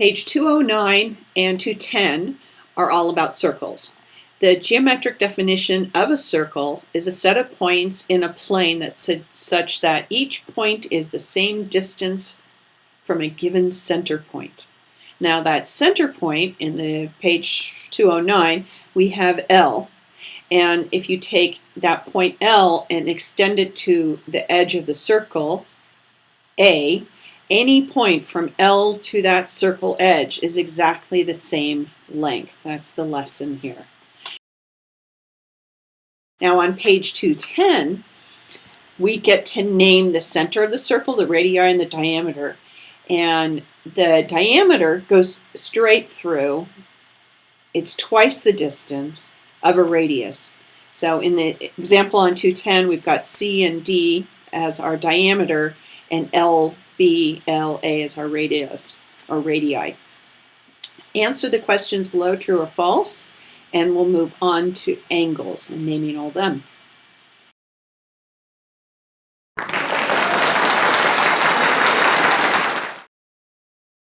Page 209 and 210 are all about circles. The geometric definition of a circle is a set of points in a plane that's such that each point is the same distance from a given center point. Now that center point in the page 209, we have L. And if you take that point L and extend it to the edge of the circle, A, any point from L to that circle edge is exactly the same length. That's the lesson here. Now on page 210, we get to name the center of the circle, the radii, and the diameter. And the diameter goes straight through. It's twice the distance of a radius. So in the example on 210, we've got C and D as our diameter, and L, B, L, A as our radius, or radii. Answer the questions below, true or false, and we'll move on to angles and naming all them.